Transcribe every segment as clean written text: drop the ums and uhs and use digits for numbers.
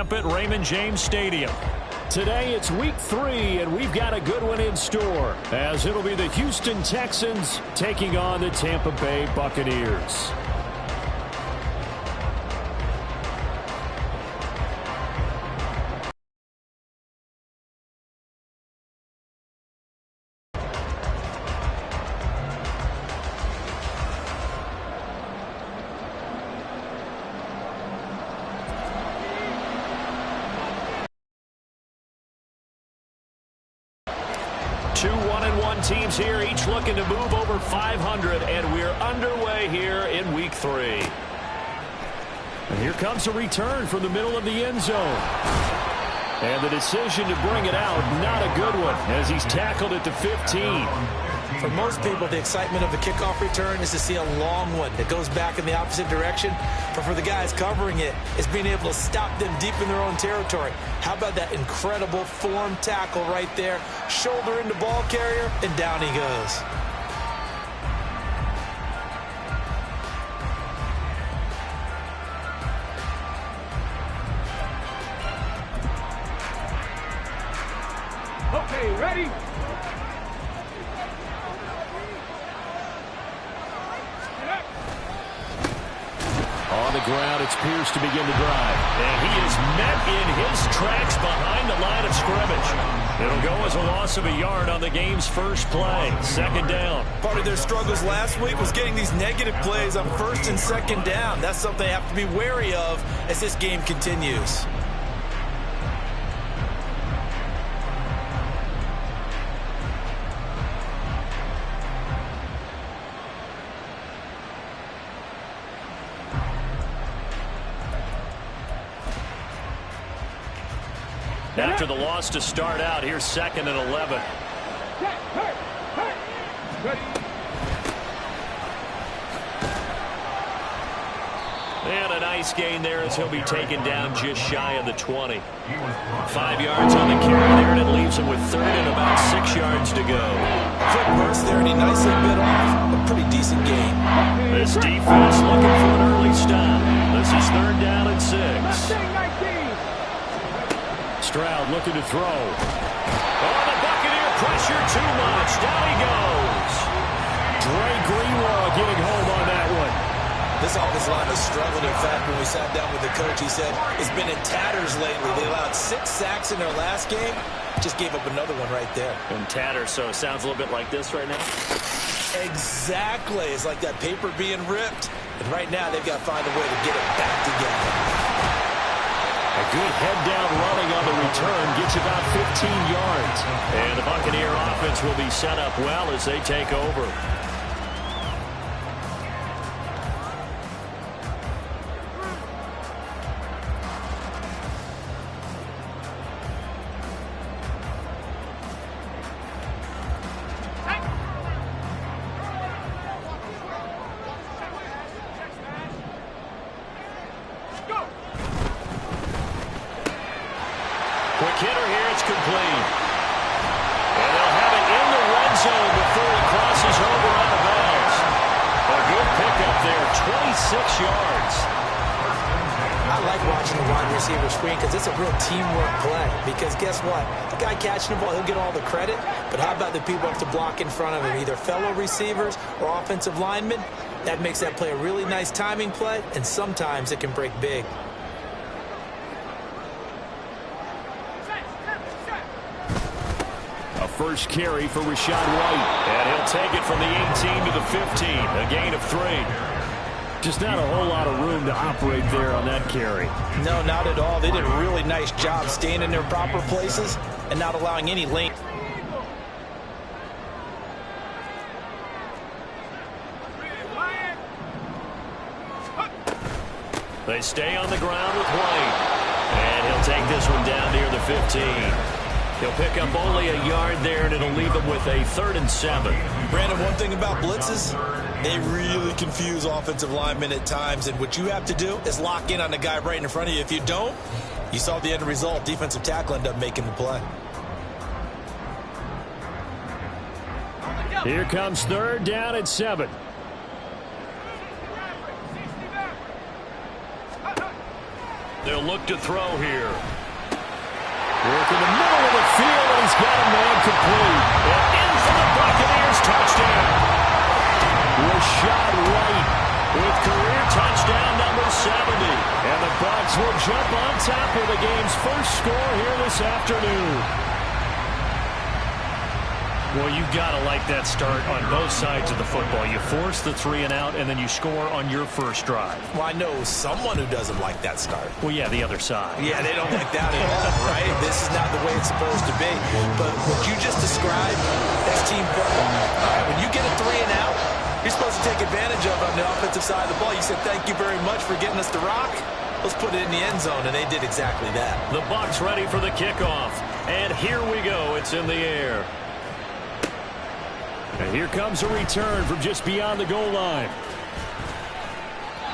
Tampa at Raymond James Stadium. Today it's week 3, and we've got a good one in store, as it'll be the Houston Texans taking on the Tampa Bay Buccaneers. Two 1-1 teams here, each looking to move over 500, and we're underway here in week 3. And here comes a return from the middle of the end zone. And the decision to bring it out, not a good one, as he's tackled at the 15. For most people, the excitement of the kickoff return is to see a long one that goes back in the opposite direction. But for the guys covering it, it's being able to stop them deep in their own territory. How about that incredible form tackle right there? Shoulder into ball carrier, and down he goes. Okay, ready? On the ground, it's Pierce to begin the drive. And he is met in his tracks behind the line of scrimmage. It'll go as a loss of a yard on the game's first play. Second down. Part of their struggles last week was getting these negative plays on first and second down. That's something they have to be wary of as this game continues. After the loss to start out, here's 2nd and 11. And a nice gain there as he'll be taken down just shy of the 20. 5 yards on the carry there, and it leaves him with 3rd and about 6 yards to go. Quick burst there, and he nicely bit off. A pretty decent gain. This defense looking for an early stop. This is 3rd down and 6. Stroud looking to throw. Oh, the Buccaneer pressure too much. Down he goes. Dre Greenlaw getting home on that one. This offensive line is struggling. In fact, when we sat down with the coach, he said it's been in tatters lately. They allowed 6 sacks in their last game. Just gave up another one right there. In tatters, so it sounds a little bit like this right now. Exactly. It's like that paper being ripped. And right now, they've got to find a way to get it back together. A good head-down running on the return gets about 15 yards. And the Buccaneer offense will be set up well as they take over. Quick hitter here, it's complete. And they'll have it in the red zone before he crosses over out of bounds. A good pickup there, 26 yards. I like watching the wide receiver screen because it's a real teamwork play. Because guess what? The guy catching the ball, he'll get all the credit. But how about the people who have to block in front of him, either fellow receivers or offensive linemen? That makes that play a really nice timing play, and sometimes it can break big. First carry for Rachaad White. And he'll take it from the 18 to the 15. A gain of 3. Just not a whole lot of room to operate there on that carry. No, not at all. They did a really nice job staying in their proper places and not allowing any lane. They stay on the ground with White. And he'll take this one down near the 15. He'll pick up only a yard there, and it'll leave him with a 3rd and 7. Brandon, one thing about blitzes, they really confuse offensive linemen at times, and what you have to do is lock in on the guy right in front of you. If you don't, you saw the end result. Defensive tackle ended up making the play. Here comes 3rd down and 7. They'll look to throw here. Work in the middle of the field, and he's got a man complete. And in for the Buccaneers touchdown. Rashad White with career touchdown number 70. And the Bucs will jump on top of the game's first score here this afternoon. Well, you've got to like that start on both sides of the football. You force the 3 and out, and then you score on your first drive. Well, I know someone who doesn't like that start. Well, yeah, the other side. Yeah, they don't like that at all, right? This is not the way it's supposed to be. But what you just described, that's team football. All right, when you get a 3 and out, you're supposed to take advantage of it on the offensive side of the ball. You said, thank you very much for getting us the rock. Let's put it in the end zone, and they did exactly that. The Bucs ready for the kickoff. And here we go. It's in the air. And here comes a return from just beyond the goal line.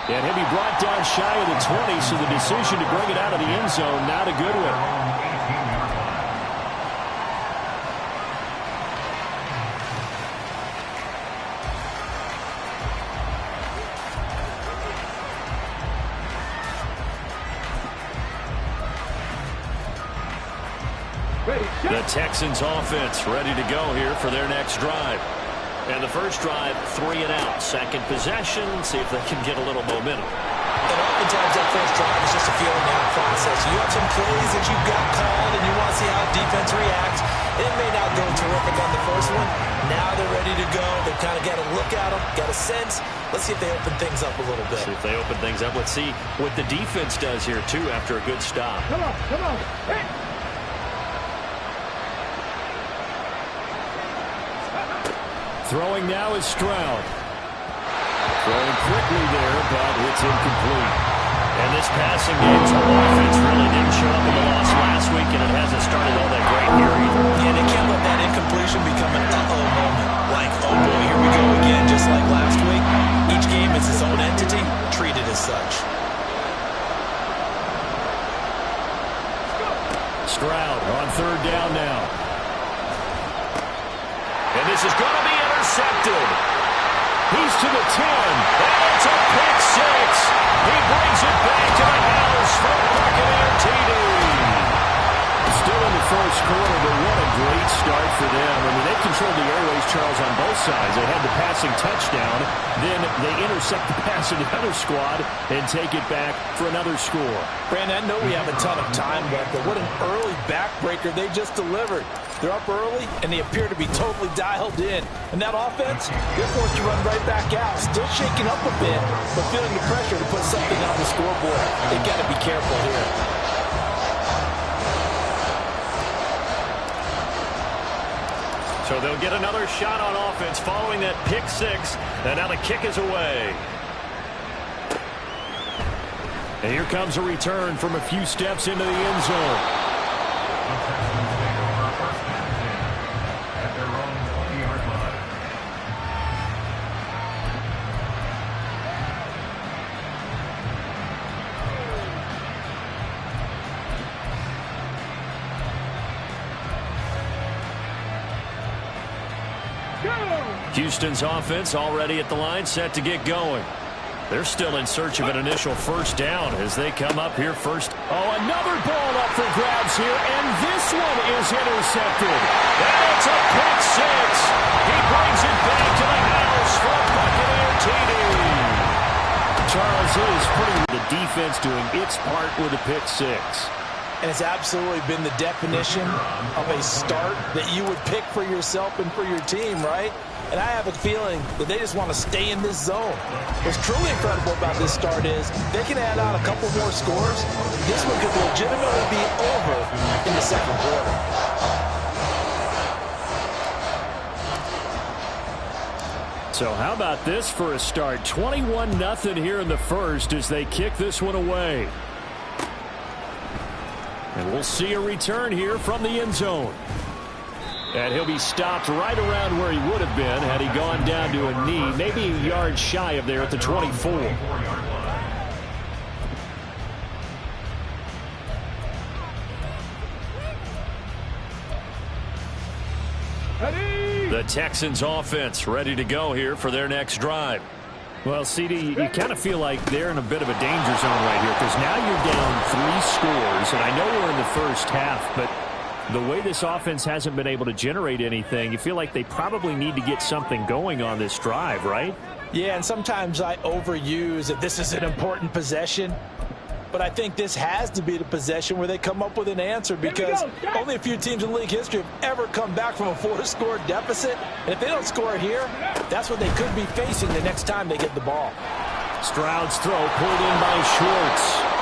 And he'll be brought down shy of the 20, so the decision to bring it out of the end zone, not a good one. The Texans offense ready to go here for their next drive. And the first drive, 3 and out. Second possession, see if they can get a little momentum. And oftentimes that first drive is just a feeling out process. You have some plays that you've got called, and you want to see how defense reacts. It may not go terrific on the first one. Now they're ready to go. They've kind of got to look at them, got a sense. Let's see if they open things up a little bit. See if they open things up. Let's see what the defense does here, too, after a good stop. Come on. Hey. Throwing now is Stroud. Throwing quickly there, but it's incomplete. And this passing game total offense really didn't show up in the loss last week, and it hasn't started all that great here either. Yeah, they can't let that incompletion become an uh-oh moment. Like, oh boy, here we go again, just like last week. Each game is its own entity, treated as such. Stroud on third down now. And this is going to be intercepted. He's to the 10, and it's a pick 6. He brings it back to the house for a Buccaneer TD. Still in the first quarter, but what a great start for them. I mean, they controlled the airways, Charles, on both sides. They had the passing touchdown. Then they intercept the pass of the other squad and take it back for another score. Brandon, I know we have a ton of time left, but what an early backbreaker they just delivered. They're up early, and they appear to be totally dialed in. And that offense, they're forced to run right back out. Still shaking up a bit, but feeling the pressure to put something on the scoreboard. They've got to be careful here. So they'll get another shot on offense following that pick 6. And now the kick is away. And here comes a return from a few steps into the end zone. Houston's offense already at the line, set to get going. They're still in search of an initial first down as they come up here first. Oh, another ball up for grabs here, and this one is intercepted. And it's a pick 6. He brings it back to the house for a Buccaneer TD. Charles, it is pretty the defense doing its part with a pick 6. And it's absolutely been the definition of a start that you would pick for yourself and for your team, right? And I have a feeling that they just want to stay in this zone. What's truly incredible about this start is they can add on a couple more scores. This one could legitimately be over in the second quarter. So how about this for a start? 21-0 here in the first as they kick this one away. And we'll see a return here from the end zone. And he'll be stopped right around where he would have been had he gone down to a knee, maybe a yard shy of there at the 24. The Texans offense ready to go here for their next drive. Well, CD, you kind of feel like they're in a bit of a danger zone right here because now you're down 3 scores, and I know we're in the first half, but the way this offense hasn't been able to generate anything, you feel like they probably need to get something going on this drive, right? Yeah, and sometimes I overuse that this is an important possession. But I think this has to be the possession where they come up with an answer because only a few teams in league history have ever come back from a 4-score deficit. And if they don't score here, that's what they could be facing the next time they get the ball. Stroud's throw pulled in by Schwartz.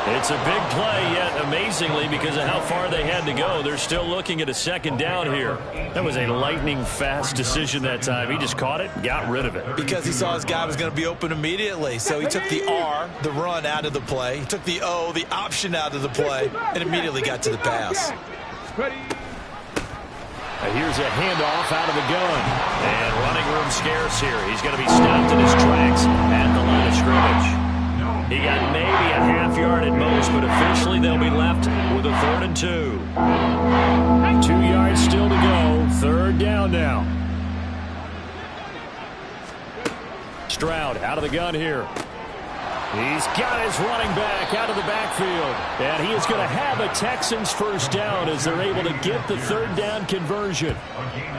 It's a big play, yet amazingly, because of how far they had to go, they're still looking at a second down here. That was a lightning-fast decision that time. He just caught it, got rid of it. Because he saw his guy was going to be open immediately. So he took the R, the run, out of the play. He took the O, the option, out of the play, and immediately got to the pass. Here's a handoff out of the gun. And running room scarce here. He's going to be stopped in his tracks at the line of scrimmage. He got maybe a half yard at most, but officially they'll be left with a 3rd and 2. 2 yards still to go. 3rd down now. Stroud out of the gun here. He's got his running back out of the backfield. And he is going to have a Texans first down as they're able to get the 3rd down conversion.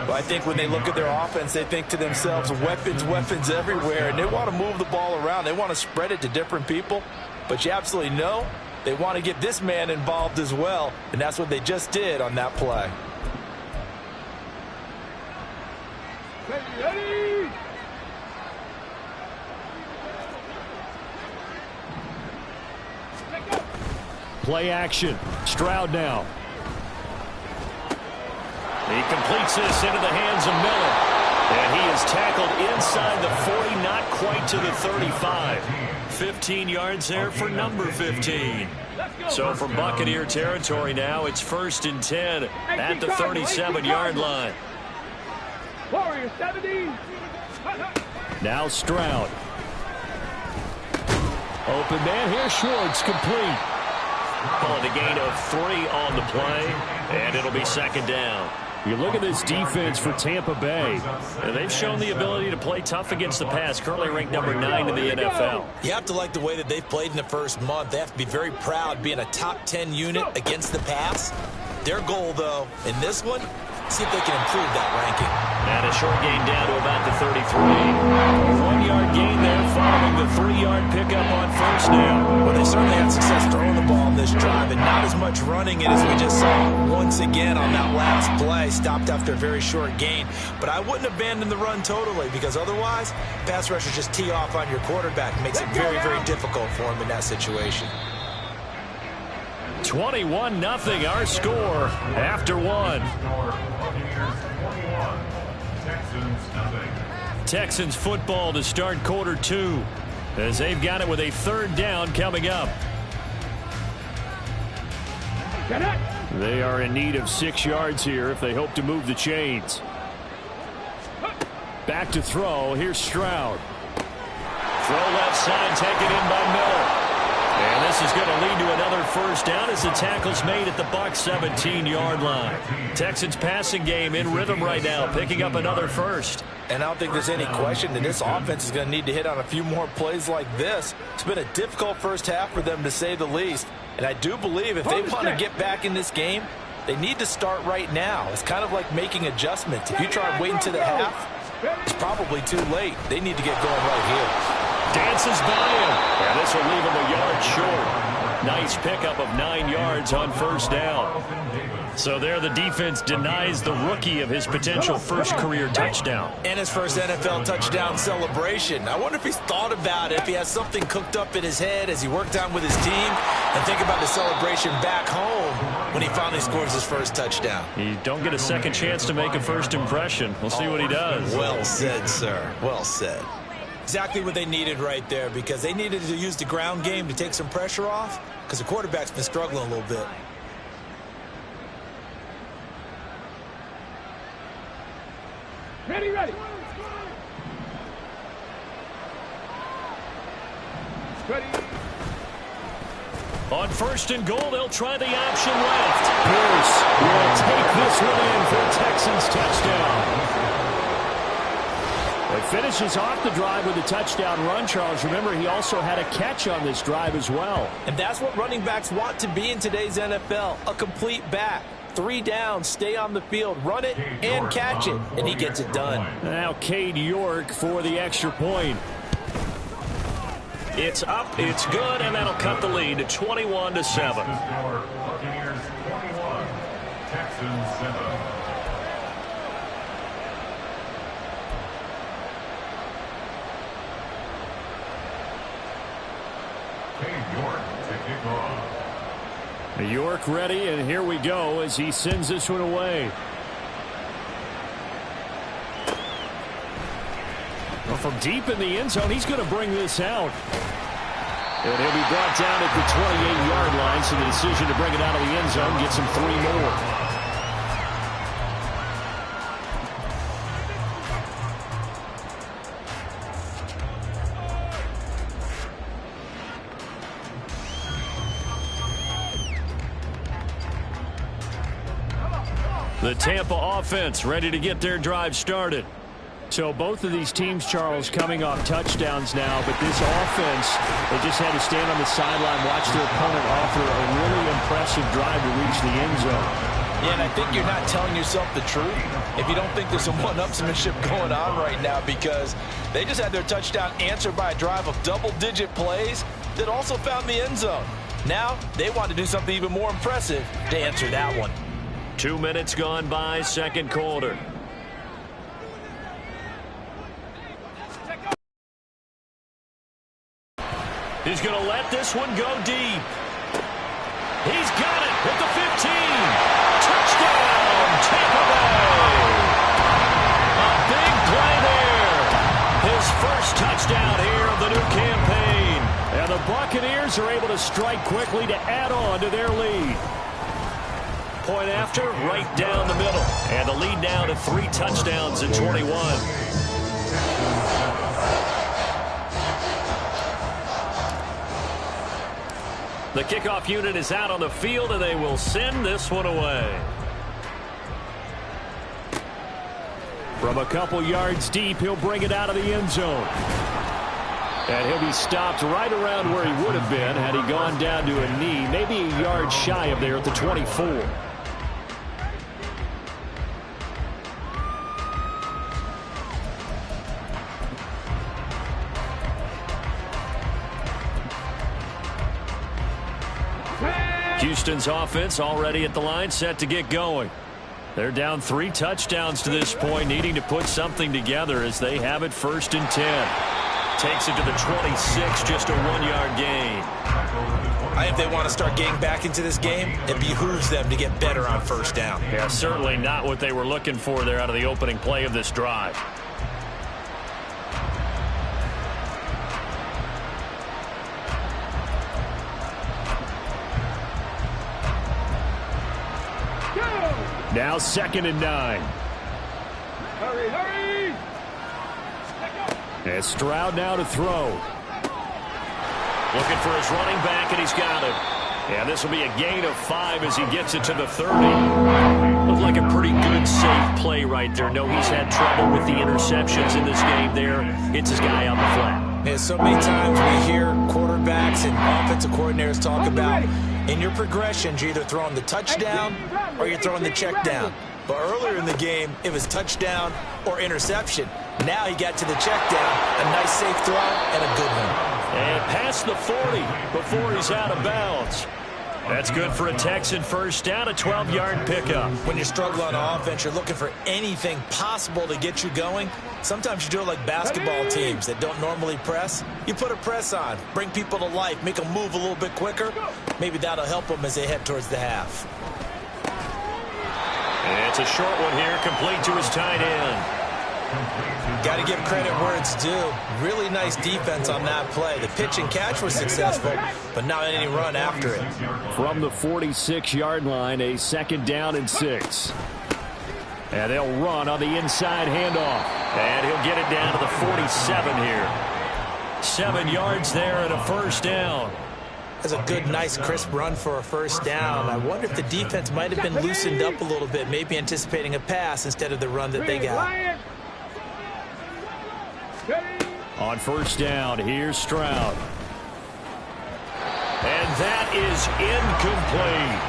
Well, I think when they look at their offense, they think to themselves, weapons, weapons everywhere. And they want to move the ball around. They want to spread it to different people. But you absolutely know they want to get this man involved as well. And that's what they just did on that play. Ready. Play action. Stroud now. He completes this into the hands of Miller. And he is tackled inside the 40, not quite to the 35. 15 yards there for number 15. So from Buccaneer territory now, it's 1st and 10 at the 37-yard line. Warrior 70. Now Stroud. Open man here, Schwartz, complete. Calling a gain of 3 on the play, and it'll be 2nd down. You look at this defense for Tampa Bay, and they've shown the ability to play tough against the pass, currently ranked number 9 in the NFL. You have to like the way that they've played in the first month. They have to be very proud being a top 10 unit against the pass. Their goal, though, in this one, see if they can improve that ranking. And a short gain down to about the 33. 1-yard gain there following the 3-yard pickup on 1st down. Well, they certainly had success throwing the ball in this drive, and not as much running it as we just saw once again on that last play. Stopped after a very short gain. But I wouldn't abandon the run totally, because otherwise, pass rushers just tee off on your quarterback. It makes it very, very difficult for him in that situation. 21-0 our score after 1. Texans football to start quarter 2 as they've got it with a 3rd down coming up. They are in need of 6 yards here if they hope to move the chains. Back to throw. Here's Stroud. Throw left side, taken in by Miller. And this is going to lead to another 1st down as the tackle's made at the Bucs 17-yard line. Texans passing game in rhythm right now, picking up another 1st. And I don't think there's any question that this offense is going to need to hit on a few more plays like this. It's been a difficult first half for them, to say the least. And I do believe if they want to get back in this game, they need to start right now. It's kind of like making adjustments. If you try waiting to the half, it's probably too late. They need to get going right here. Dances by him. And this will leave him a yard short. Nice pickup of 9 yards on 1st down. So there the defense denies the rookie of his potential first career touchdown. And his first NFL touchdown celebration. I wonder if he's thought about it, if he has something cooked up in his head as he worked on with his team, and think about the celebration back home when he finally scores his first touchdown. You don't get a second chance to make a first impression. We'll see what he does. Well said, sir. Well said. Exactly what they needed right there, because they needed to use the ground game to take some pressure off, because the quarterback's been struggling a little bit. Ready. Ready. On 1st and goal, they'll try the option left. Pierce will take this one in for a Texans touchdown. A finishes off the drive with a touchdown run, Charles. Remember, he also had a catch on this drive as well. And that's what running backs want to be in today's NFL, a complete back. 3 downs, stay on the field, run it, and catch it, and he gets it done. Now Cade York for the extra point. It's up, it's good, and that'll cut the lead to 21-7. Buccaneers 21, Texans 7. York ready, and here we go as he sends this one away. Well, from deep in the end zone, he's going to bring this out. And he'll be brought down at the 28-yard line, so the decision to bring it out of the end zone gets him 3 more. The Tampa offense ready to get their drive started. So both of these teams, Charles, coming off touchdowns now, but this offense, they just had to stand on the sideline, watch their opponent offer a really impressive drive to reach the end zone. Yeah, and I think you're not telling yourself the truth if you don't think there's some one-upsmanship going on right now, because they just had their touchdown answered by a drive of double-digit plays that also found the end zone. Now they want to do something even more impressive to answer that one. 2 minutes gone by, second quarter. He's going to let this one go deep. He's got it at the 15. Touchdown, Tampa Bay. A big play there. His first touchdown here of the new campaign. And the Buccaneers are able to strike quickly to add on to their lead. Point after, right down the middle. And the lead now to 3 touchdowns in 21. The kickoff unit is out on the field, and they will send this one away. From a couple yards deep, he'll bring it out of the end zone. And he'll be stopped right around where he would have been had he gone down to a knee, maybe a yard shy of there at the 24. Houston's offense already at the line, set to get going. They're down 3 touchdowns to this point, needing to put something together as they have it 1st and 10. Takes it to the 26, just a 1-yard gain. If they want to start getting back into this game, it behooves them to get better on 1st down. Yeah, certainly not what they were looking for there out of the opening play of this drive. Now 2nd and 9. Hurry, hurry! And Stroud now to throw. Looking for his running back, and he's got it. And this will be a gain of 5 as he gets it to the 30. Looked like a pretty good, safe play right there. No, he's had trouble with the interceptions in this game there. Hits his guy on the flat. Yeah, so many times we hear quarterbacks and offensive coordinators talk about in your progressions, you're either throwing the touchdown or you're throwing the check down. But earlier in the game, it was touchdown or interception. Now he got to the check down, a nice safe throw, and a good one. And past the 40 before he's out of bounds. That's good for a Texan 1st down, a 12-yard pickup. When you're struggling on offense, you're looking for anything possible to get you going. Sometimes you do it like basketball teams that don't normally press. You put a press on, bring people to life, make them move a little bit quicker. Maybe that'll help them as they head towards the half. And it's a short one here, complete to his tight end. Got to give credit where it's due. Really nice defense on that play. The pitch and catch was successful, but not any run after it. From the 46-yard line, a 2nd down and 6. And they'll run on the inside handoff. And he'll get it down to the 47 here. 7 yards there and a 1st down. That's a good, nice, crisp run for a 1st down. I wonder if the defense might have been loosened up a little bit, maybe anticipating a pass instead of the run that they got. On first down, here's Stroud. And that is incomplete.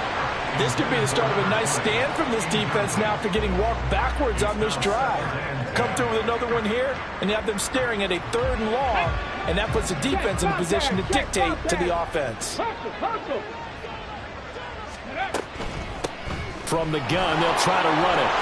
This could be the start of a nice stand from this defense now after getting walked backwards on this drive. Come through with another one here, and you have them staring at a 3rd and long, and that puts the defense in a position to dictate to the offense. From the gun, they'll try to run it.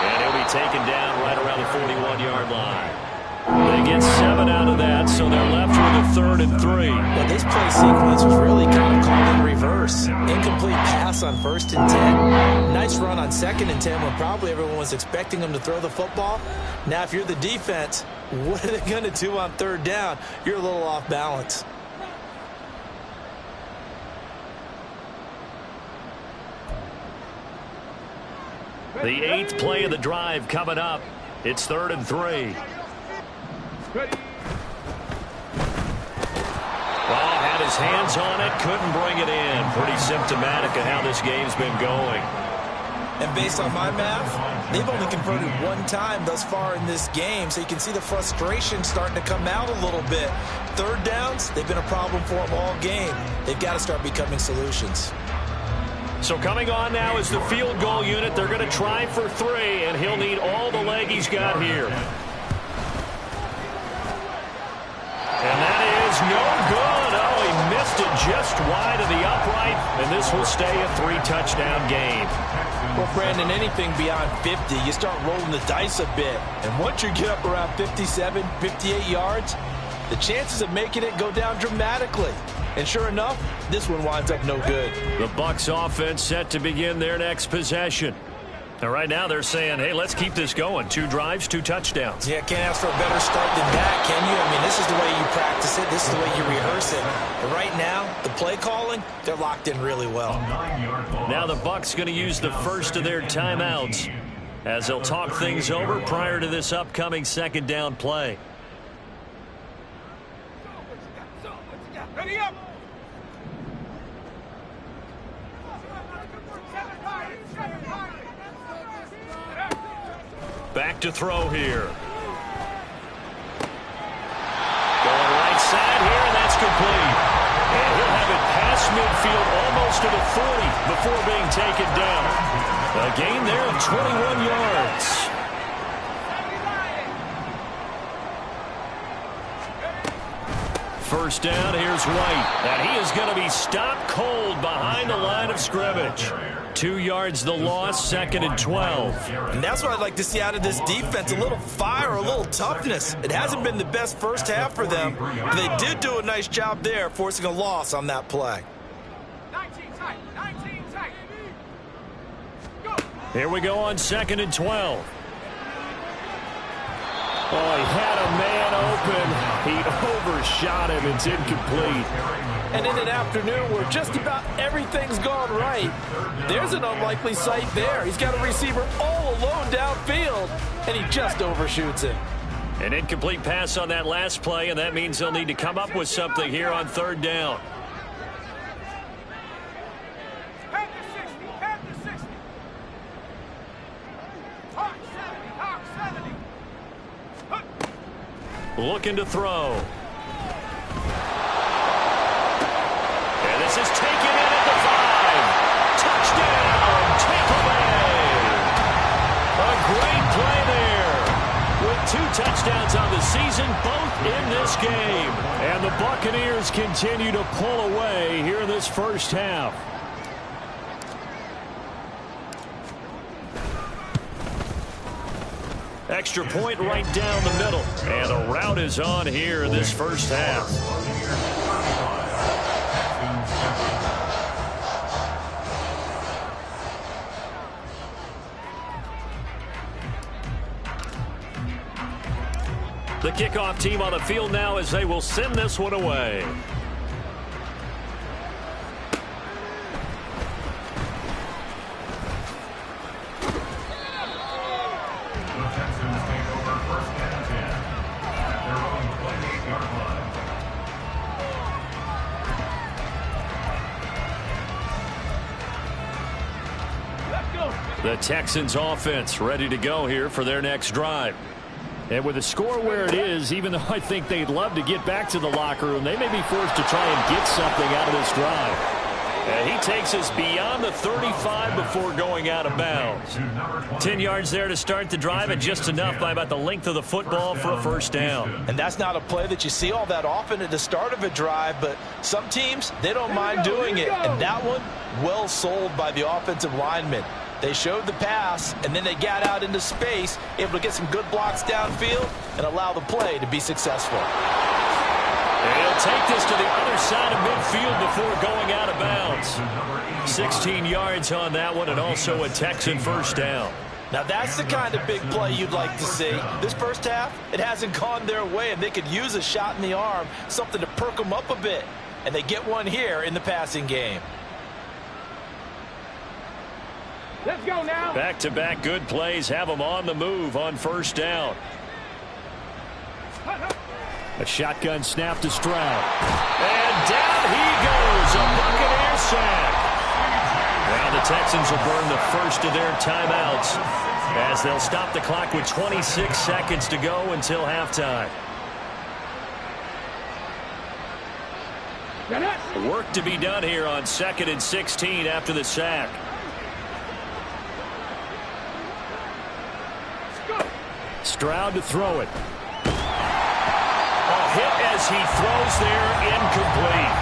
And he'll be taken down right around the 41-yard line. They get 7 out of that, so they're left with a 3rd and 3. Well, this play sequence was really kind of called in reverse. Incomplete pass on 1st and 10. Nice run on 2nd and 10 when probably everyone was expecting them to throw the football. Now, if you're the defense, what are they going to do on 3rd down? You're a little off balance. The 8th play of the drive coming up. It's 3rd and 3. Well, had his hands on it, couldn't bring it in. Pretty symptomatic of how this game's been going. And based on my math, they've only converted 1 time thus far in this game, so you can see the frustration starting to come out a little bit. 3rd downs, they've been a problem for them all game. They've got to start becoming solutions. So coming on now is the field goal unit. They're going to try for 3, and he'll need all the leg he's got here. And that is no good. Oh, he missed it just wide of the upright, and this will stay a 3-touchdown game. Well, Brandon, anything beyond 50, you start rolling the dice a bit. And once you get up around 57, 58 yards, the chances of making it go down dramatically. And sure enough, this one winds up no good. The Bucs offense set to begin their next possession. And right now they're saying, hey, let's keep this going. 2 drives, 2 touchdowns. Yeah, can't ask for a better start than that, can you? I mean, this is the way you practice it. This is the way you rehearse it. But right now, the play calling, they're locked in really well. Now the Bucs going to use the first of their timeouts as they'll talk things over prior to this upcoming 2nd down play. Ready up! Back to throw here. Going right side here, and that's complete. And he'll have it past midfield almost to the 40 before being taken down. A gain there of 21 yards. First down, here's White. And he is going to be stopped cold behind the line of scrimmage. 2 yards the loss, 2nd and 12. And that's what I'd like to see out of this defense, a little fire, a little toughness. It hasn't been the best first half for them, but they did do a nice job there, forcing a loss on that play. 19 tight, 19 tight. Go. Here we go on 2nd and 12. Oh, he had a man open. He overshot him. It's incomplete. And in an afternoon where just about everything's gone right, there's an unlikely sight there. He's got a receiver all alone downfield, and he just overshoots him. An incomplete pass on that last play, and that means they'll need to come up with something here on 3rd down. Head to 60, head to 60. Hawk 70, Hawk 70. Looking to throw. And this is taken in at the 5. Touchdown, Tampa Bay. A great play there. With 2 touchdowns on the season, both in this game. And the Buccaneers continue to pull away here in this first half. Extra point right down the middle. And the route is on here in this first half. The kickoff team on the field now as they will send this one away. The Texans offense ready to go here for their next drive. And with the score where it is, even though I think they'd love to get back to the locker room, they may be forced to try and get something out of this drive. And he takes us beyond the 35 before going out of bounds. 10 yards there to start the drive, and just enough by about the length of the football for a first down. And that's not a play that you see all that often at the start of a drive, but some teams, they don't mind doing it. And that one, well sold by the offensive lineman. They showed the pass, and then they got out into space, able to get some good blocks downfield and allow the play to be successful. And he'll take this to the other side of midfield before going out of bounds. 16 yards on that one, and also a Texan first down. Now that's the kind of big play you'd like to see. This first half, it hasn't gone their way, and they could use a shot in the arm, something to perk them up a bit. And they get one here in the passing game. Let's go now. Back-to-back good plays have them on the move on first down. A shotgun snap to Stroud. And down he goes. A Buccaneer sack. Now the Texans will burn the first of their timeouts as they'll stop the clock with 26 seconds to go until halftime. Work to be done here on 2nd and 16 after the sack. Stroud to throw it. Hit as he throws there, incomplete.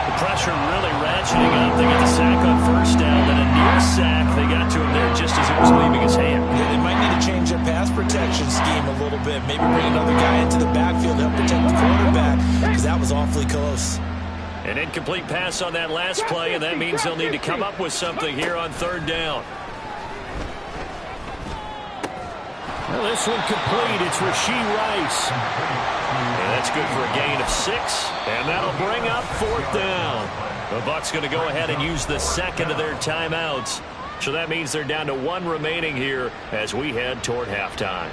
The pressure really ratcheting up. They get the sack on first down, then a near sack. They got to him there just as it was leaving his hand. Yeah, they might need to change their pass protection scheme a little bit. Maybe bring another guy into the backfield to help protect the quarterback, because that was awfully close. An incomplete pass on that last play, and that means they'll need to come up with something here on third down. Well, this one complete. It's Rashee Rice. And that's good for a gain of 6. And that'll bring up fourth down. The Bucs going to go ahead and use the second of their timeouts. So that means they're down to 1 remaining here as we head toward halftime.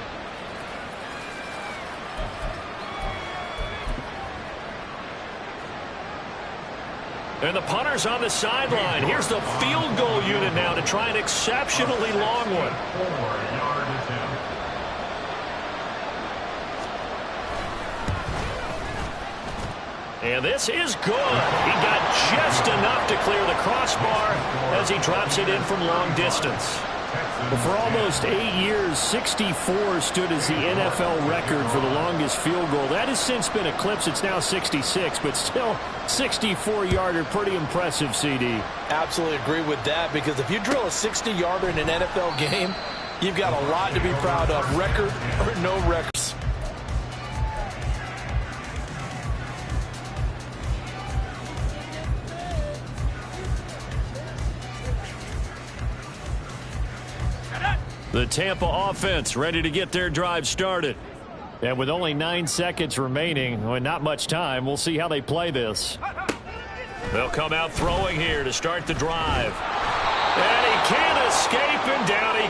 And the punter's on the sideline. Here's the field goal unit now to try an exceptionally long one. 4-yard attempt. And this is good. He got just enough to clear the crossbar as he drops it in from long distance. Well, for almost 8 years, 64 stood as the NFL record for the longest field goal. That has since been eclipsed. It's now 66, but still 64-yarder. Pretty impressive, CD. Absolutely agree with that, because if you drill a 60-yarder in an NFL game, you've got a lot to be proud of, record or no records. The Tampa offense ready to get their drive started. And with only 9 seconds remaining, and not much time, we'll see how they play this. They'll come out throwing here to start the drive. And he can't escape, and down he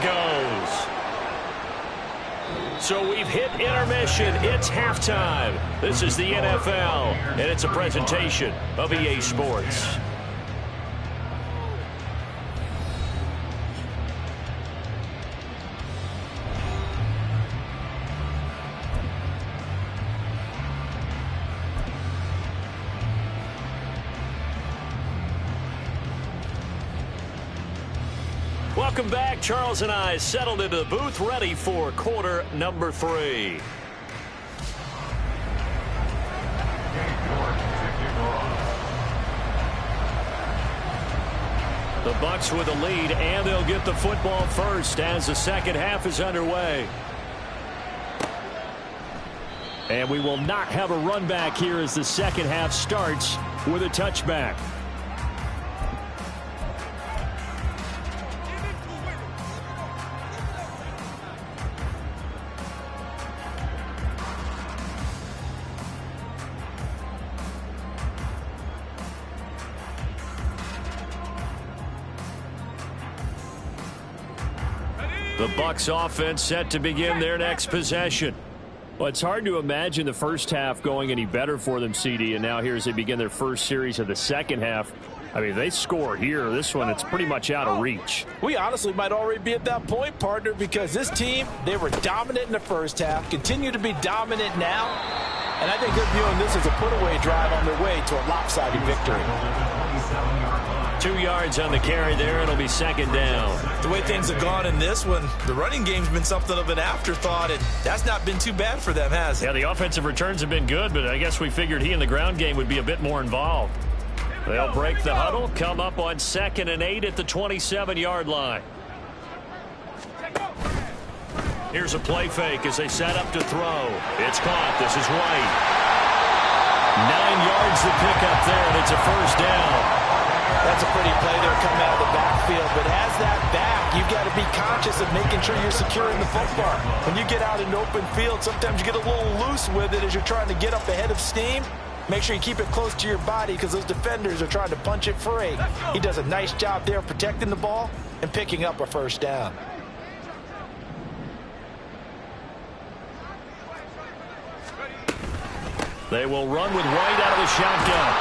goes. So we've hit intermission. It's halftime. This is the NFL, and it's a presentation of EA Sports. Welcome back. Charles and I settled into the booth, ready for quarter number 3. The Bucs with a lead, and they'll get the football first as the second half is underway. And we will not have a run back here as the second half starts with a touchback. The Bucs offense set to begin their next possession. Well, it's hard to imagine the first half going any better for them, CD, and now here as they begin their first series of the second half. I mean, they score here. This one, it's pretty much out of reach. We honestly might already be at that point, partner, because this team, they were dominant in the first half, continue to be dominant now, and I think they're viewing this as a put-away drive on their way to a lopsided victory. 2 yards on the carry there. It'll be second down. The way things have gone in this one, the running game's been something of an afterthought, and that's not been too bad for them, has it? Yeah, the offensive returns have been good, but I guess we figured he in the ground game would be a bit more involved. They'll break the huddle, come up on 2nd and 8 at the 27-yard line. Here's a play fake as they set up to throw. It's caught. This is White. 9 yards to pick up there, and it's a first down. That's a pretty play there coming out of the backfield, but as that back, you've got to be conscious of making sure you're securing the football. When you get out in open field, sometimes you get a little loose with it as you're trying to get up ahead of steam. Make sure you keep it close to your body because those defenders are trying to punch it free. He does a nice job there protecting the ball and picking up a first down. They will run with White out of the shotgun.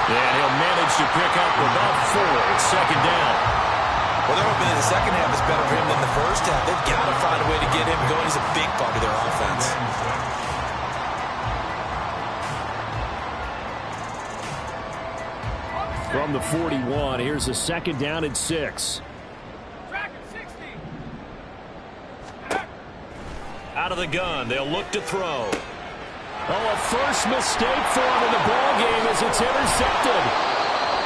And he'll manage to pick up about 4. It's second down. Well, they're hoping that the second half is better for him than the first half. They've got to find a way to get him going. He's a big part of their offense. From the 41, here's a second down and 6. Out of the gun, they'll look to throw. Oh, a first mistake for him in the ball game as it's intercepted.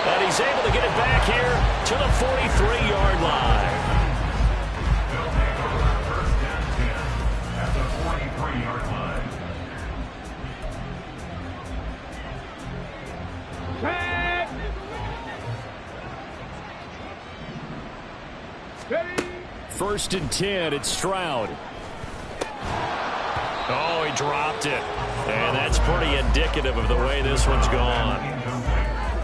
And he's able to get it back here to the 43-yard line. They'll take over first and 10 at the 43-yard line. First and 10, it's Stroud. Oh, he dropped it. And that's pretty indicative of the way this one's gone.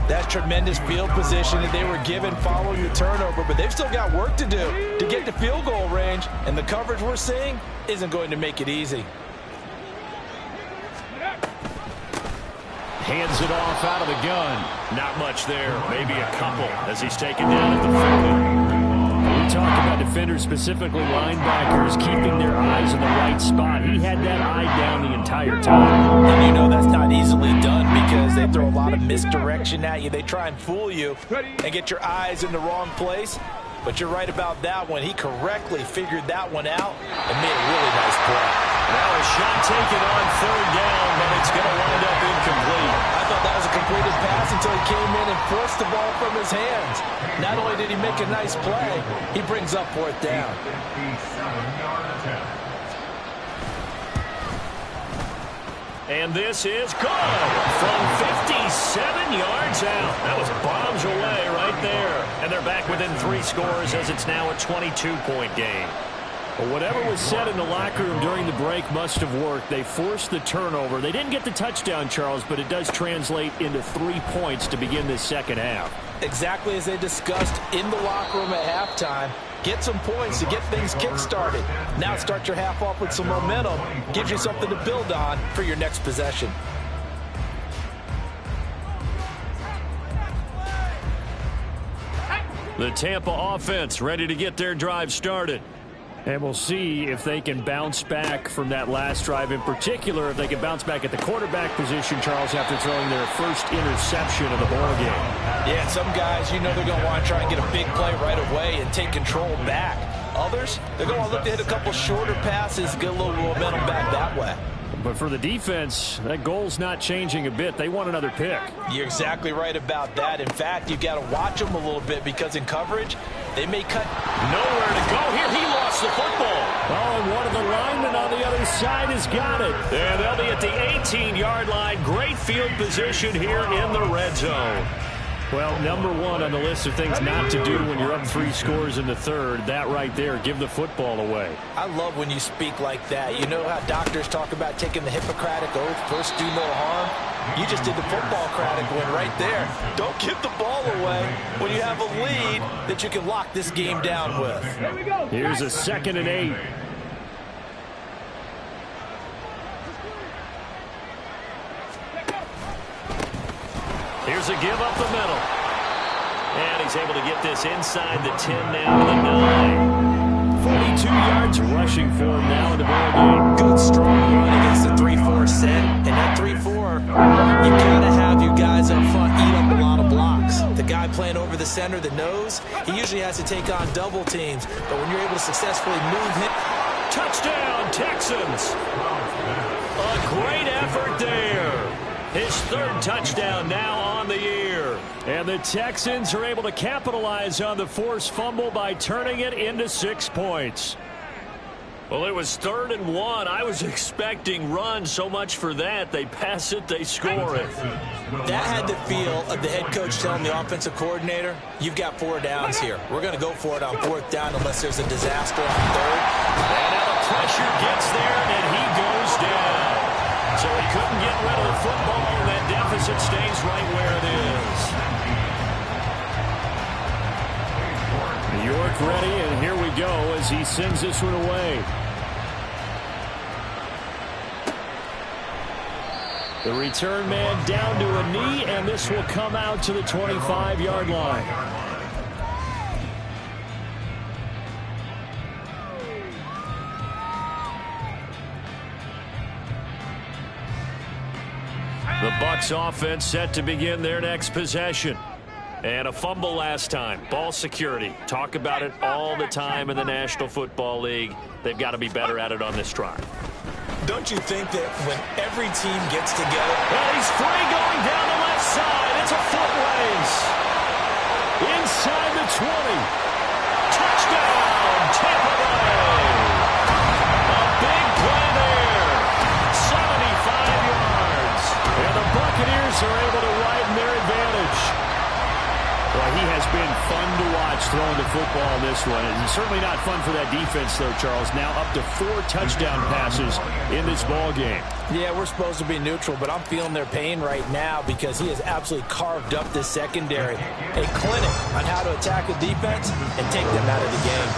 That's tremendous field position that they were given following the turnover, but they've still got work to do to get to field goal range, and the coverage we're seeing isn't going to make it easy. Hands it off out of the gun. Not much there. Maybe a couple as he's taken down at the 50. We talk about defenders, specifically linebackers, keeping their eyes in the right spot. He had that eye down the entire time. And you know that's not easily done because they throw a lot of misdirection at you. They try and fool you and get your eyes in the wrong place. But you're right about that one. He correctly figured that one out and made a really nice play. Now a shot taken on third down, but it's going to wind up incomplete. I thought that was a completed pass until he came in and forced the ball from his hands. Not only did he make a nice play, he brings up fourth down. 57-yard attempt. And this is good from 57 yards out. That was bombs away right there. And they're back within 3 scores as it's now a 22-point game. Well, whatever was said in the locker room during the break must have worked. They forced the turnover. They didn't get the touchdown, Charles, but it does translate into 3 points to begin this second half. Exactly as they discussed in the locker room at halftime. Get some points to get things kick-started. Now start your half off with some momentum. Gives you something to build on for your next possession. The Tampa offense ready to get their drive started. And we'll see if they can bounce back from that last drive. In particular, if they can bounce back at the quarterback position, Charles, after throwing their first interception of the ball game. Yeah, some guys, you know they're going to want to try and get a big play right away and take control back. Others, they're going to look to hit a couple shorter passes, get a little momentum back that way. But for the defense, that goal's not changing a bit. They want another pick. You're exactly right about that. In fact, you've got to watch them a little bit because in coverage, they may cut. Nowhere to go here. He lost the football. Oh, and one of the linemen on the other side has got it. And they'll be at the 18-yard line. Great field position here in the red zone. Well, number one on the list of things not to do when you're up 3 scores in the third, that right there, give the football away. I love when you speak like that. You know how doctors talk about taking the Hippocratic oath, first do no harm? You just did the football-cratic one right there. Don't give the ball away when you have a lead that you can lock this game down with. Here's a 2nd and 8. Here's a give up the middle. And he's able to get this inside the 10 now to the 9. 42 yards rushing for him now in the ball game. Good strong run against the 3-4 set. And that 3-4, you gotta have you guys up front eat up a lot of blocks. The guy playing over the center, the nose, he usually has to take on double teams. But when you're able to successfully move him. Touchdown, Texans. A great effort there. His third touchdown now on the year. And the Texans are able to capitalize on the forced fumble by turning it into 6 points. Well, it was 3rd and 1. I was expecting run, so much for that. They pass it, they score it. That had the feel of the head coach telling the offensive coordinator, you've got 4 downs here. We're going to go for it on 4th down unless there's a disaster on 3rd. And now the pressure gets there, and he goes down. So he couldn't get rid of the football, and that deficit stays right where it is. York ready, and here we go as he sends this one away. The return man down to a knee, and this will come out to the 25-yard line. The Bucs offense set to begin their next possession. And a fumble last time. Ball security. Talk about it all the time in the National Football League. They've got to be better at it on this drive. Don't you think that when every team gets together... And he's free going down the left side. It's a foot race. Inside the 20. Touchdown, Tampa Bay. A big play there. 75 yards. And the Buccaneers are able to widen their advantage. Well, he has been fun to watch throwing the football in this one. And certainly not fun for that defense, though, Charles. Now up to 4 touchdown passes in this ball game. Yeah, we're supposed to be neutral, but I'm feeling their pain right now because he has absolutely carved up this secondary. A clinic on how to attack the defense and take them out of the game.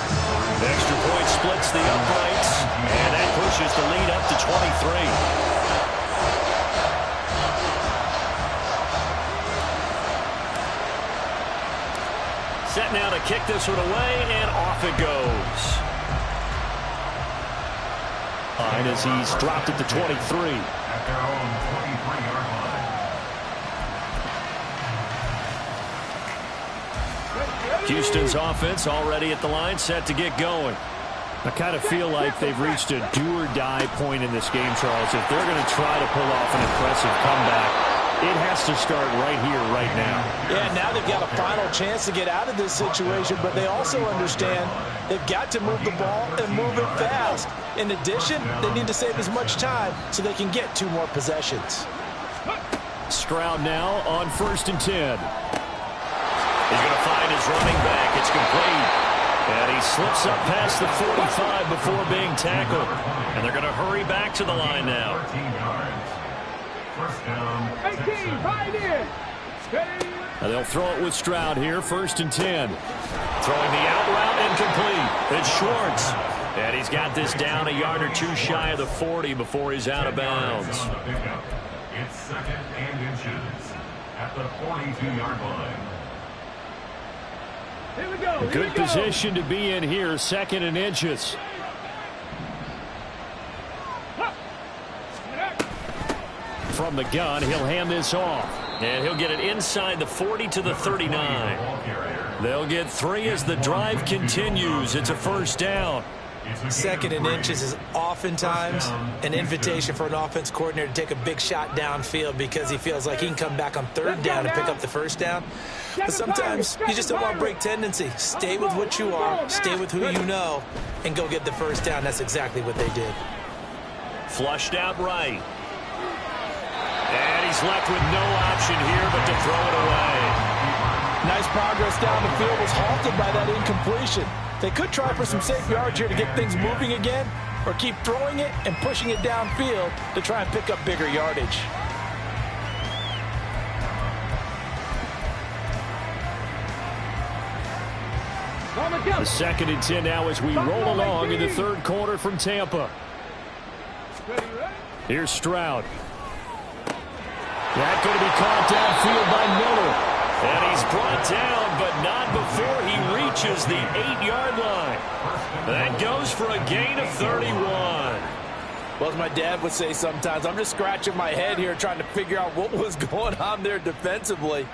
The extra point splits the uprights, and that pushes the lead up to 23. Set now to kick this one away, and off it goes. Line as he's dropped at the 23. At their own 23-yard line. Houston's offense already at the line, set to get going. I kind of feel like they've reached a do-or-die point in this game, Charles. If they're going to try to pull off an impressive comeback, it has to start right here, right now. Yeah, now they've got a final chance to get out of this situation, but they also understand they've got to move the ball and move it fast. In addition, they need to save as much time so they can get 2 more possessions. Stroud now on 1st and 10. He's going to find his running back. It's complete. And he slips up past the 45 before being tackled. And they're going to hurry back to the line now. 13 yards. First down. 18, right in. And they'll throw it with Stroud here, 1st and 10. Throwing the out route incomplete. It's Schwartz. And he's got this down a yard or 2 shy of the 40 before he's out of bounds. It's 2nd and inches at the 42-yard line. Here we go. A good position to be in here, 2nd and inches. From the gun, he'll hand this off. And he'll get it inside the 40 to the 39. They'll get 3 as the drive continues. It's a 1st down. 2nd and inches is oftentimes an invitation for an offense coordinator to take a big shot downfield because he feels like he can come back on 3rd down and pick up the 1st down. But sometimes you just don't want to break tendency. Stay with what you are, stay with who you know, and go get the 1st down. That's exactly what they did. Flushed out right. And he's left with no option here but to throw it away. Nice progress down the field was halted by that incompletion. They could try for some safe yards here to get things moving again, or keep throwing it and pushing it downfield to try and pick up bigger yardage. The 2nd and 10 now as we roll along in the 3rd quarter from Tampa. Here's Stroud. That's going to be caught downfield by Miller. And he's brought down, but not before he reaches the 8-yard line. That goes for a gain of 31. Well, as my dad would say sometimes, I'm just scratching my head here trying to figure out what was going on there defensively.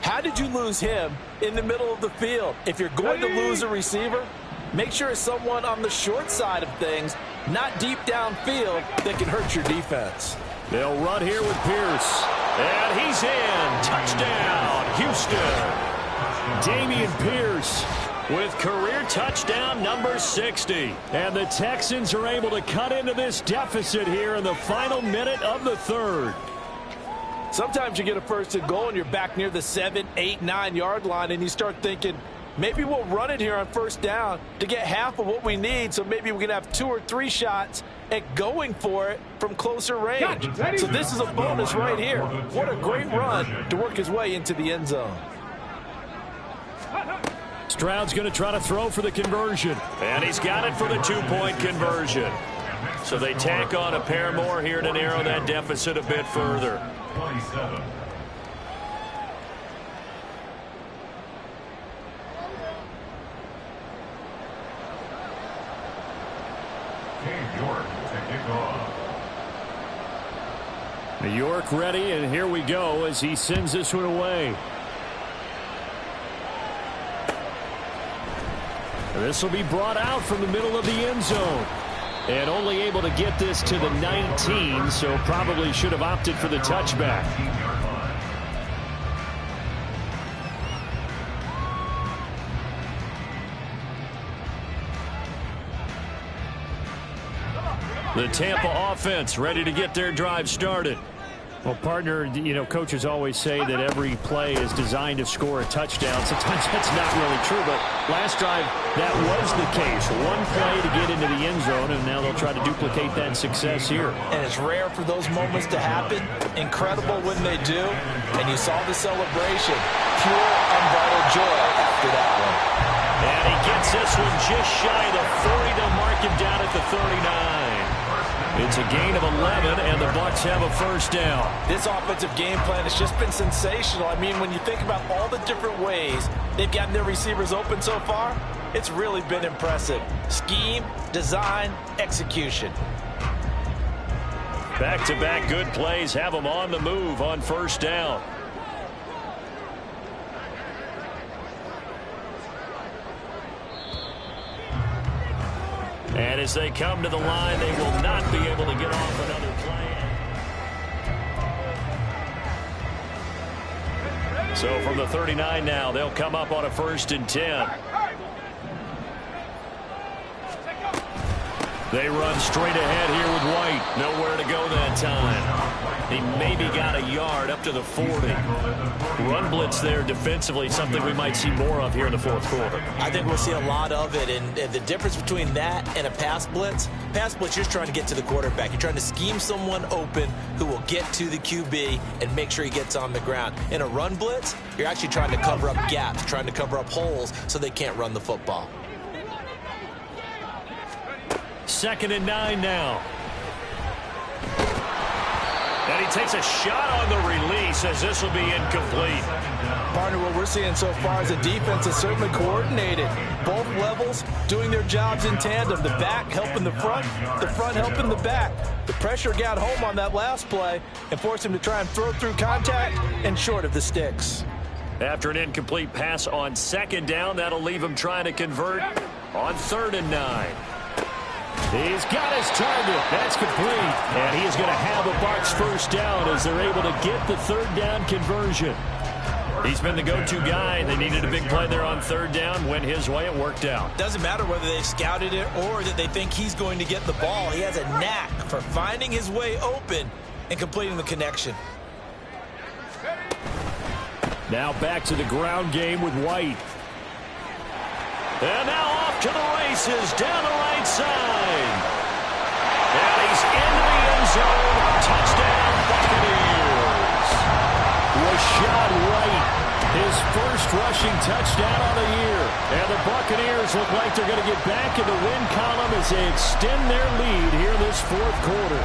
How did you lose him in the middle of the field? If you're going to lose a receiver, make sure it's someone on the short side of things, not deep downfield, that can hurt your defense. They'll run here with Pierce. And he's in. Touchdown, Houston. Dameon Pierce with career touchdown number 60. And the Texans are able to cut into this deficit here in the final minute of the third. Sometimes you get a first and goal and you're back near the 7, 8, 9-yard line and you start thinking, maybe we'll run it here on first down to get half of what we need, so maybe we can have 2 or 3 shots at going for it from closer range. So this is a bonus right here. What a great run to work his way into the end zone. Stroud's going to try to throw for the conversion. And he's got it for the 2-point conversion. So they tack on a pair more here to narrow that deficit a bit further. 27. York to kick off. York ready, and here we go as he sends this one away. This will be brought out from the middle of the end zone. And only able to get this to the 19, so probably should have opted for the touchback. The Tampa offense ready to get their drive started. Well, partner, you know, coaches always say that every play is designed to score a touchdown. Sometimes that's not really true, but last drive, that was the case. One play to get into the end zone, and now they'll try to duplicate that success here. And it's rare for those moments to happen. Incredible when they do. And you saw the celebration. Pure, unbridled joy after that one. And he gets this one just shy of the 40 to mark him down at the 39. It's a gain of 11, and the Bucs have a first down. This offensive game plan has just been sensational. I mean, when you think about all the different ways they've gotten their receivers open so far, it's really been impressive. Scheme, design, execution. Back-to-back good plays have them on the move on first down. And as they come to the line, they will not be able to get off another play. So from the 39 now, they'll come up on a 1st and 10. They run straight ahead here with White. Nowhere to go that time. He maybe got a yard up to the 40. Run blitz there defensively, something we might see more of here in the fourth quarter. I think we'll see a lot of it, and the difference between that and a pass blitz, you're just trying to get to the quarterback. You're trying to scheme someone open who will get to the QB and make sure he gets on the ground. In a run blitz, you're actually trying to cover up gaps, trying to cover up holes so they can't run the football. 2nd and 9 now. And he takes a shot on the release as this will be incomplete. Partner, what we're seeing so far is the defense is certainly coordinated. Both levels doing their jobs in tandem. The back helping the front helping the back. The pressure got home on that last play and forced him to try and throw through contact and short of the sticks. After an incomplete pass on 2nd down, that'll leave him trying to convert on 3rd and 9. He's got his target. That's complete. And he is going to have a Bucs first down as they're able to get the 3rd down conversion. He's been the go-to guy. They needed a big play there on 3rd down. Went his way. It worked out. Doesn't matter whether they've scouted it or that they think he's going to get the ball. He has a knack for finding his way open and completing the connection. Now back to the ground game with White. And now off to the races down the right side. And he's into the end zone. Touchdown, Buccaneers. Rashad White, his first rushing touchdown of the year. And the Buccaneers look like they're going to get back in the win column as they extend their lead here this fourth quarter.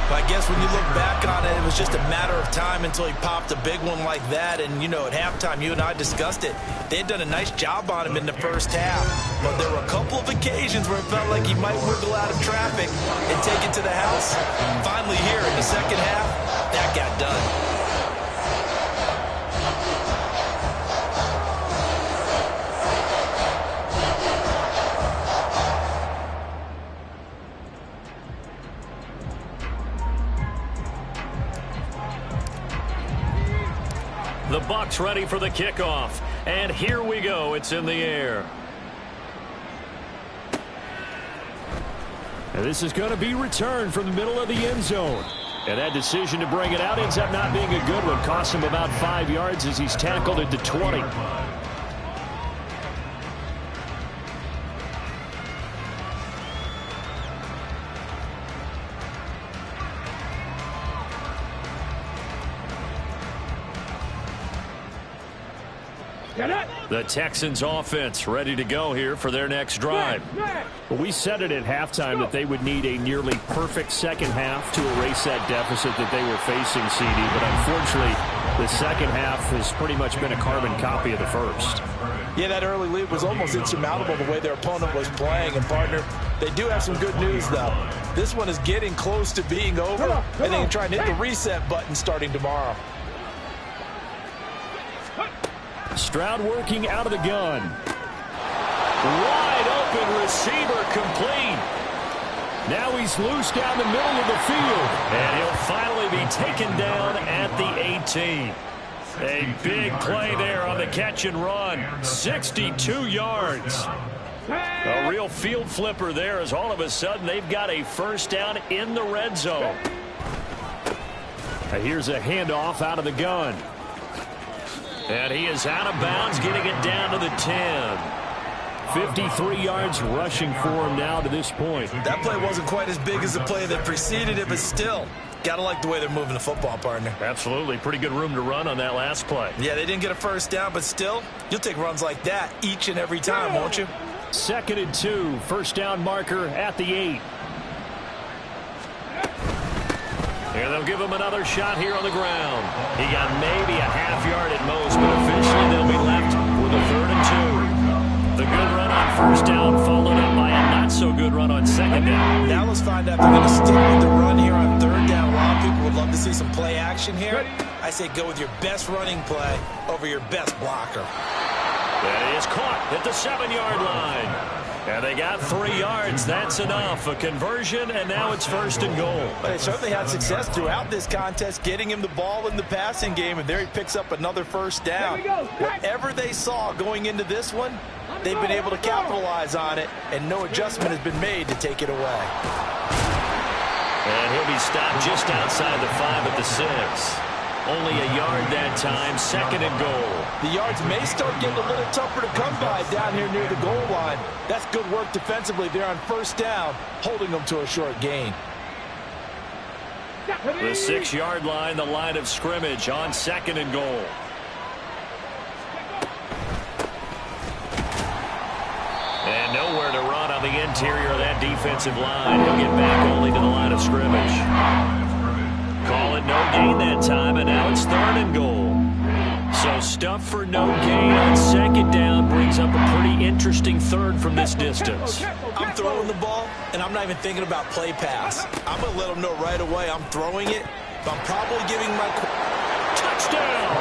I guess when you look back on it, it was just a matter of time until he popped a big one like that. And, you know, at halftime, you and I discussed it. They had done a nice job on him in the first half. But there were a couple of occasions where it felt like he might wiggle out of traffic and take it to the house. Finally here in the second half, that got done. The Bucs ready for the kickoff. And here we go. It's in the air. And this is going to be returned from the middle of the end zone. And that decision to bring it out ends up not being a good one. Cost him about 5 yards as he's tackled it to 20. The Texans offense ready to go here for their next drive. We said it at halftime that they would need a nearly perfect second half to erase that deficit that they were facing, CD. But unfortunately, the second half has pretty much been a carbon copy of the first. Yeah, that early lead was almost insurmountable the way their opponent was playing. And, partner, they do have some good news, though. This one is getting close to being over, and they can try and hit the reset button starting tomorrow. Stroud working out of the gun. Wide open receiver complete. Now he's loose down the middle of the field. And he'll finally be taken down at the 18. A big play there on the catch and run. 62 yards. A real field flipper there as all of a sudden they've got a first down in the red zone. Here's a handoff out of the gun. And he is out of bounds, getting it down to the 10. 53 yards rushing for him now to this point. That play wasn't quite as big as the play that preceded it, but still, got to like the way they're moving the football, partner. Absolutely. Pretty good room to run on that last play. Yeah, they didn't get a first down, but still, you'll take runs like that each and every time, won't you? 2nd and 2. First down marker at the 8. Here they'll give him another shot here on the ground. He got maybe a half yard at most, but officially they'll be left with a 3rd and 2. The good run on first down followed up by a not-so-good run on second down. Now let's find out if they're going to stick with the run here on 3rd down. A lot of people would love to see some play action here. I say go with your best running play over your best blocker. That is caught at the 7-yard line. And they got 3 yards. That's enough. A conversion, and now it's 1st and goal. But they certainly had success throughout this contest, getting him the ball in the passing game, and there he picks up another first down. Whatever they saw going into this one, they've been able to capitalize on it, and no adjustment has been made to take it away. And he'll be stopped just outside the 5 at the 6. Only a yard that time, 2nd and goal. The yards may start getting a little tougher to come by down here near the goal line. That's good work defensively there on first down, holding them to a short gain. The 6-yard line, the line of scrimmage on 2nd and goal. And nowhere to run on the interior of that defensive line. He'll get back only to the line of scrimmage. Call it no gain that time, and now it's 3rd and goal. So stuff for no gain on 2nd down brings up a pretty interesting 3rd from this distance. I'm throwing the ball, and I'm not even thinking about play pass. I'm going to let them know right away I'm throwing it, but I'm probably giving my... Touchdown!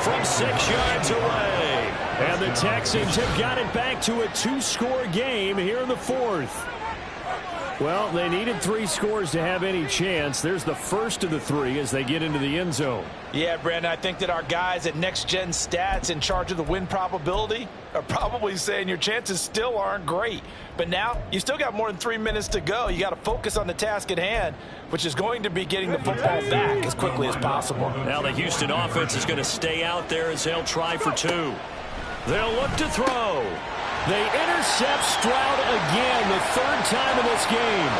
From 6 yards away. And the Texans have got it back to a 2-score game here in the 4th. Well, they needed 3 scores to have any chance. There's the first of the 3 as they get into the end zone. Yeah, Brandon, I think that our guys at Next Gen Stats in charge of the win probability are probably saying your chances still aren't great. But now, you still got more than 3 minutes to go. You got to focus on the task at hand, which is going to be getting the football back as quickly as possible. Now the Houston offense is going to stay out there as they'll try for 2. They'll look to throw. They intercept Stroud again, the 3rd time in this game.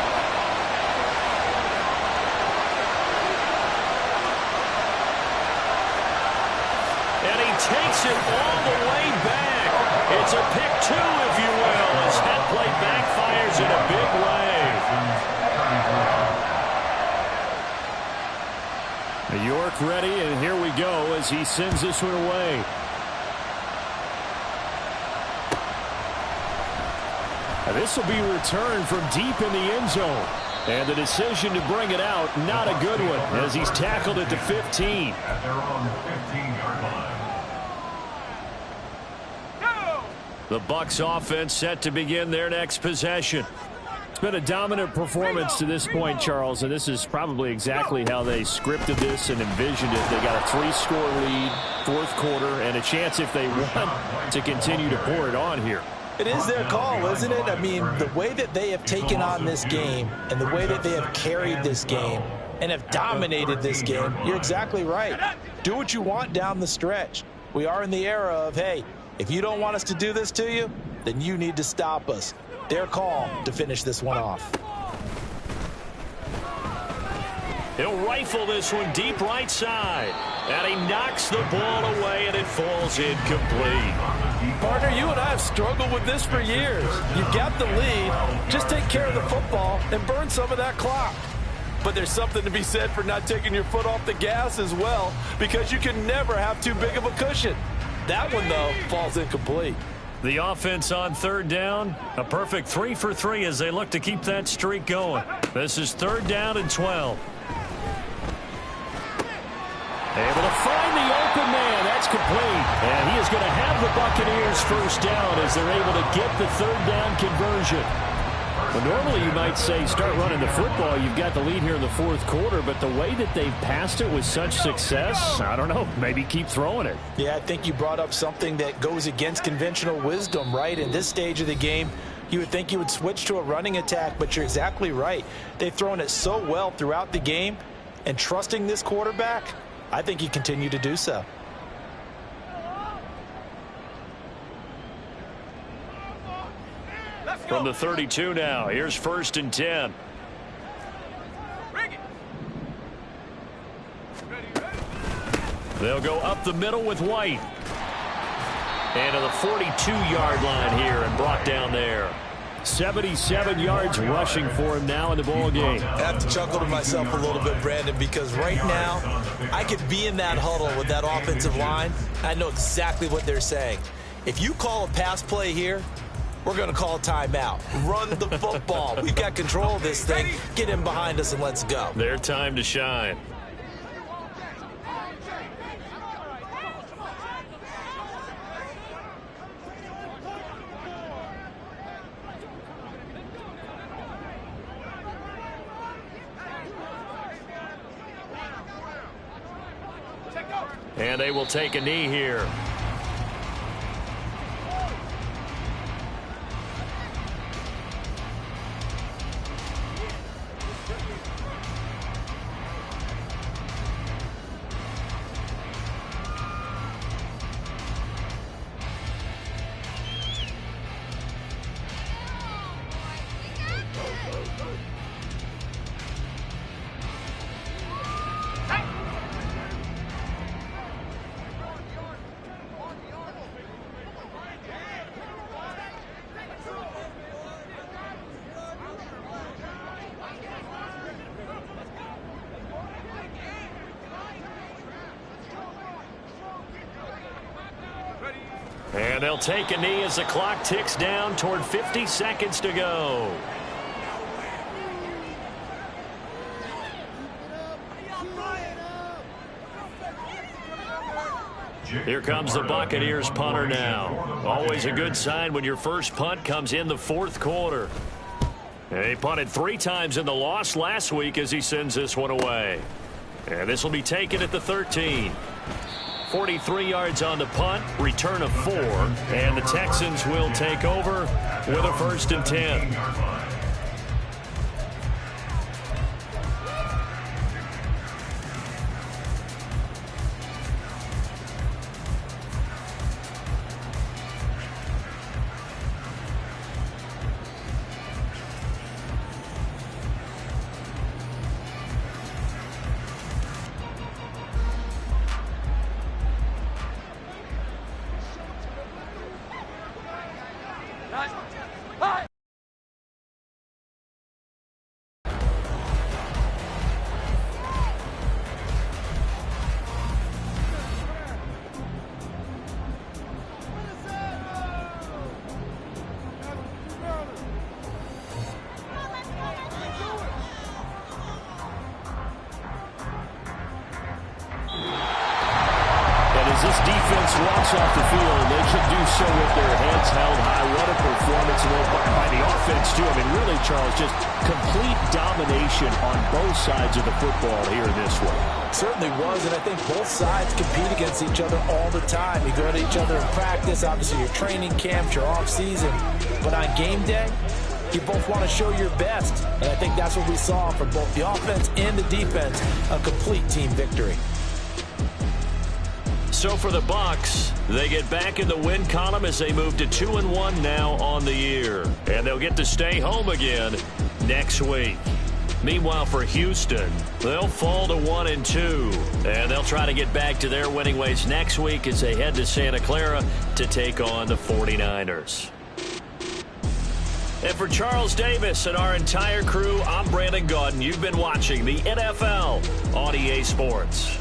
And he takes it all the way back. It's a pick 2, if you will, as that play backfires in a big way. mark ready, and here we go as he sends this one away. And this will be returned from deep in the end zone. And the decision to bring it out, not a good one, as he's tackled at the 15. At their own 15-yard line. The Bucs offense set to begin their next possession. It's been a dominant performance to this point, Charles, and this is probably exactly how they scripted this and envisioned it. They got a 3-score lead, fourth quarter, and a chance, if they want, to continue to pour it on here. It is their call, isn't it? I mean, the way that they have taken on this game and the way that they have carried this game and have dominated this game, you're exactly right. Do what you want down the stretch. We are in the era of, hey, if you don't want us to do this to you, then you need to stop us. Their call to finish this one off. He'll rifle this one deep right side. And he knocks the ball away, and it falls incomplete. Partner, you and I have struggled with this for years. You've got the lead. Just take care of the football and burn some of that clock. But there's something to be said for not taking your foot off the gas as well, because you can never have too big of a cushion. That one, though, falls incomplete. The offense on third down, a perfect 3 for 3 as they look to keep that streak going. This is 3rd down and 12. Able to find the open man. That's complete. And he is going to have the Buccaneers first down as they're able to get the 3rd down conversion. Well, normally you might say start running the football. You've got the lead here in the 4th quarter, but the way that they've passed it with such success, I don't know, maybe keep throwing it. Yeah, I think you brought up something that goes against conventional wisdom, right? In this stage of the game, you would think you would switch to a running attack, but you're exactly right. They've thrown it so well throughout the game, and trusting this quarterback, I think you continue to do so. From the 32 now, here's 1st and 10. They'll go up the middle with White. And to the 42-yard line here and brought down there. 77 yards rushing for him now in the ball game. I have to chuckle to myself a little bit, Brandon, because right now I could be in that huddle with that offensive line. I know exactly what they're saying. If you call a pass play here, we're going to call a timeout. Run the football. We've got control of this thing. Get in behind us and let's go. Their time to shine. And they will take a knee here. And they'll take a knee as the clock ticks down toward 50 seconds to go. Here comes the Buccaneers punter now. Always a good sign when your first punt comes in the 4th quarter. And he punted 3 times in the loss last week as he sends this one away. And this will be taken at the 13. 43 yards on the punt, return of 4, and the Texans will take over with a 1st and 10. offense walks off the field, they can do so with their heads held high. What a performance by the offense, too. I mean, really, Charles, just complete domination on both sides of the football here in this one. Certainly was, and I think both sides compete against each other all the time. You go to each other in practice, obviously your training camps, your off-season. But on game day, you both want to show your best. And I think that's what we saw from both the offense and the defense, a complete team victory. So for the Bucs, they get back in the win column as they move to 2-1 now on the year. And they'll get to stay home again next week. Meanwhile, for Houston, they'll fall to 1-2. And they'll try to get back to their winning ways next week as they head to Santa Clara to take on the 49ers. And for Charles Davis and our entire crew, I'm Brandon Gaudin. You've been watching the NFL on EA Sports.